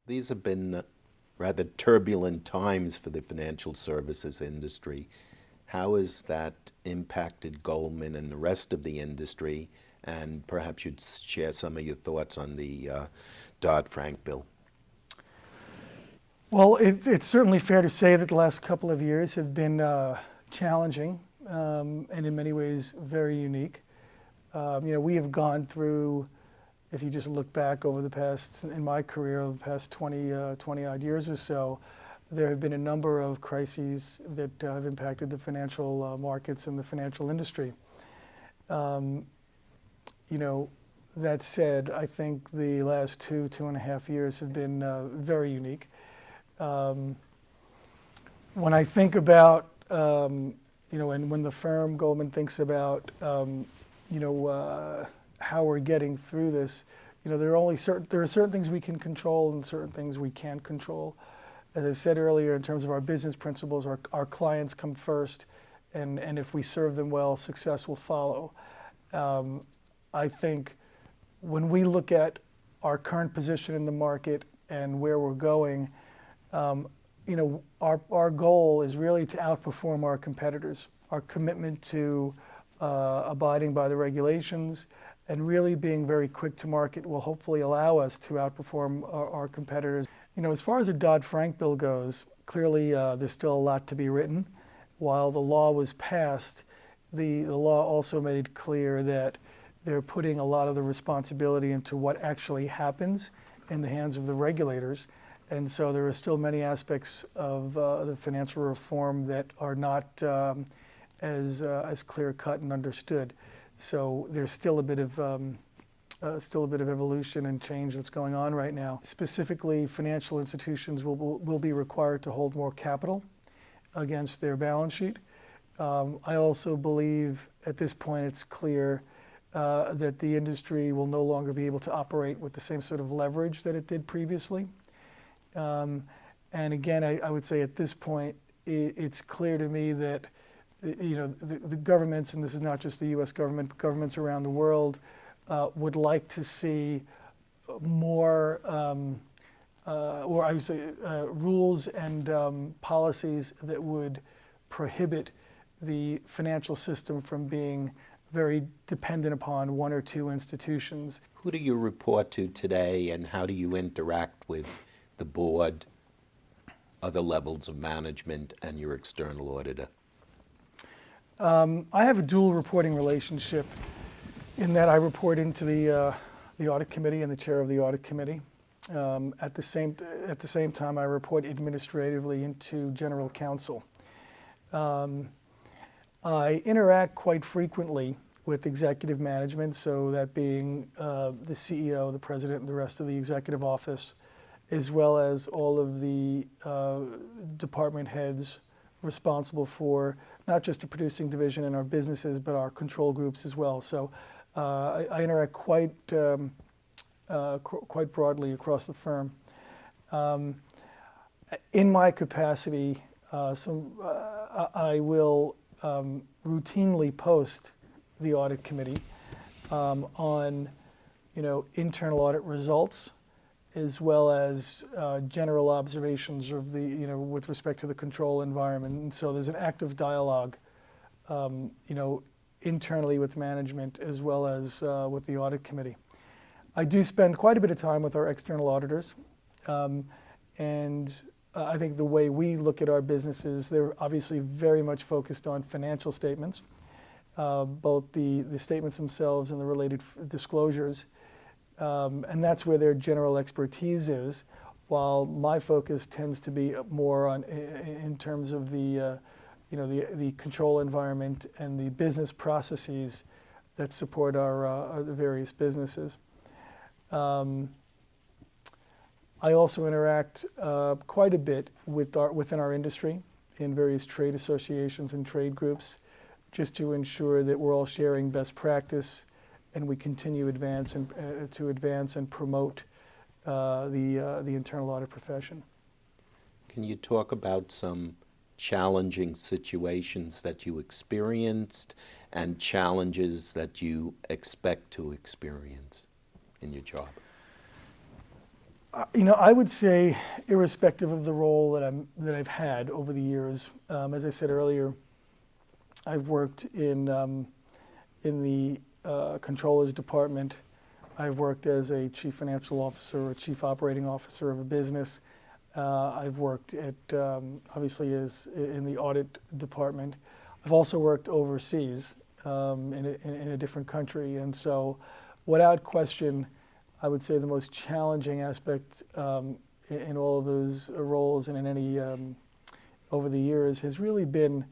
These have been rather turbulent times for the financial services industry. How has that impacted Goldman and the rest of the industry? And perhaps you'd share some of your thoughts on the DoddFrank Bill. Well, it's certainly fair to say that the last couple of years have been challenging and in many ways very unique. We have gone through, if you just look back over the past, in my career, over the past 20 odd years or so, there have been a number of crises that have impacted the financial markets and the financial industry. That said, I think the last 2.5 years have been very unique. When I think about, and when the firm Goldman thinks about, how we're getting through this, there are certain things we can control and certain things we can't control. As I said earlier, in terms of our business principles, our clients come first, and if we serve them well, success will follow. I think when we look at our current position in the market and where we're going, our goal is really to outperform our competitors. Our commitment to abiding by the regulations and really being very quick to market will hopefully allow us to outperform our competitors. As far as the Dodd-Frank Bill goes, clearly there's still a lot to be written. While the law was passed, the law also made it clear that they're putting a lot of the responsibility into what actually happens in the hands of the regulators. And so there are still many aspects of the financial reform that are not as clear-cut and understood. So there's still a bit of evolution and change that's going on right now. Specifically, financial institutions will be required to hold more capital against their balance sheet. I also believe at this point it's clear that the industry will no longer be able to operate with the same sort of leverage that it did previously. And again, I would say at this point, it's clear to me that the governments, and this is not just the U.S. government, but governments around the world, would like to see more, or I would say, rules and policies that would prohibit the financial system from being very dependent upon one or two institutions. Who do you report to today, and how do you interact with the board, other levels of management, and your external auditor? I have a dual reporting relationship in that I report into the audit committee and the chair of the audit committee. At the same time, I report administratively into general counsel. I interact quite frequently with executive management, so that being the CEO, the president, and the rest of the executive office, as well as all of the department heads responsible for not just the producing division in our businesses, but our control groups as well. So I interact quite broadly across the firm. In my capacity, I will routinely post the audit committee on internal audit results, as well as general observations of the with respect to the control environment. And so there's an active dialogue internally with management as well as with the audit committee. I do spend quite a bit of time with our external auditors, and I think the way we look at our businesses, they're obviously very much focused on financial statements, both the statements themselves and the related disclosures. And that's where their general expertise is, while my focus tends to be more on in terms of the control environment and the business processes that support our the various businesses. I also interact quite a bit within our industry in various trade associations and trade groups, just to ensure that we're all sharing best practice and we continue to advance and promote the internal audit profession. Can you talk about some challenging situations that you experienced and challenges that you expect to experience in your job? I would say, irrespective of the role that I've had over the years, as I said earlier, I've worked in the controller's department. I've worked as a chief financial officer or chief operating officer of a business. I've worked at obviously as in the audit department. I've also worked overseas in a different country, and so, without question, I would say the most challenging aspect in all of those roles and in any over the years has really been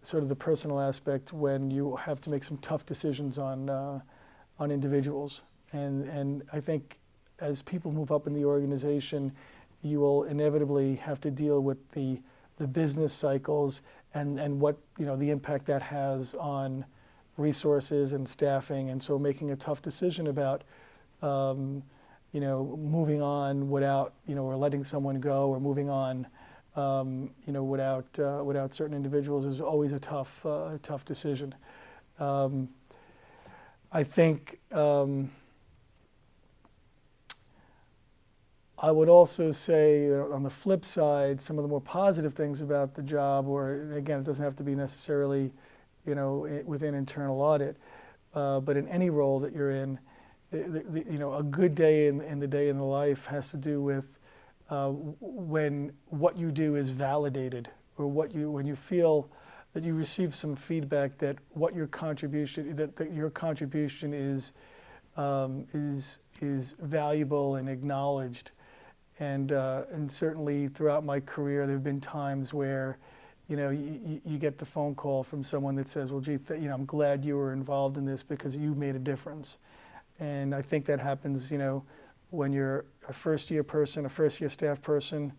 sort of the personal aspect when you have to make some tough decisions on individuals. And I think as people move up in the organization, you will inevitably have to deal with the business cycles and what, the impact that has on resources and staffing. And so making a tough decision about moving on without, or letting someone go, or moving on, without certain individuals is always a tough decision. I think I would also say that on the flip side, some of the more positive things about the job, or again, it doesn't have to be necessarily, within internal audit, but in any role that you're in, a good day in the day in the life has to do with when what you do is validated, or when you feel that you receive some feedback that what your contribution is valuable and acknowledged. And certainly throughout my career, there have been times where, you get the phone call from someone that says, well, gee, I'm glad you were involved in this because you made a difference. And I think that happens, when you're a first-year person, a first-year staff person,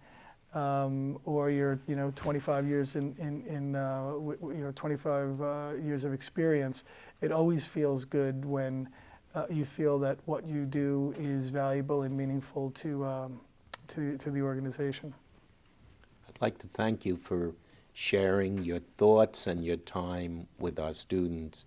or you're, 25 years 25 years of experience. It always feels good when you feel that what you do is valuable and meaningful to the organization. I'd like to thank you for sharing your thoughts and your time with our students.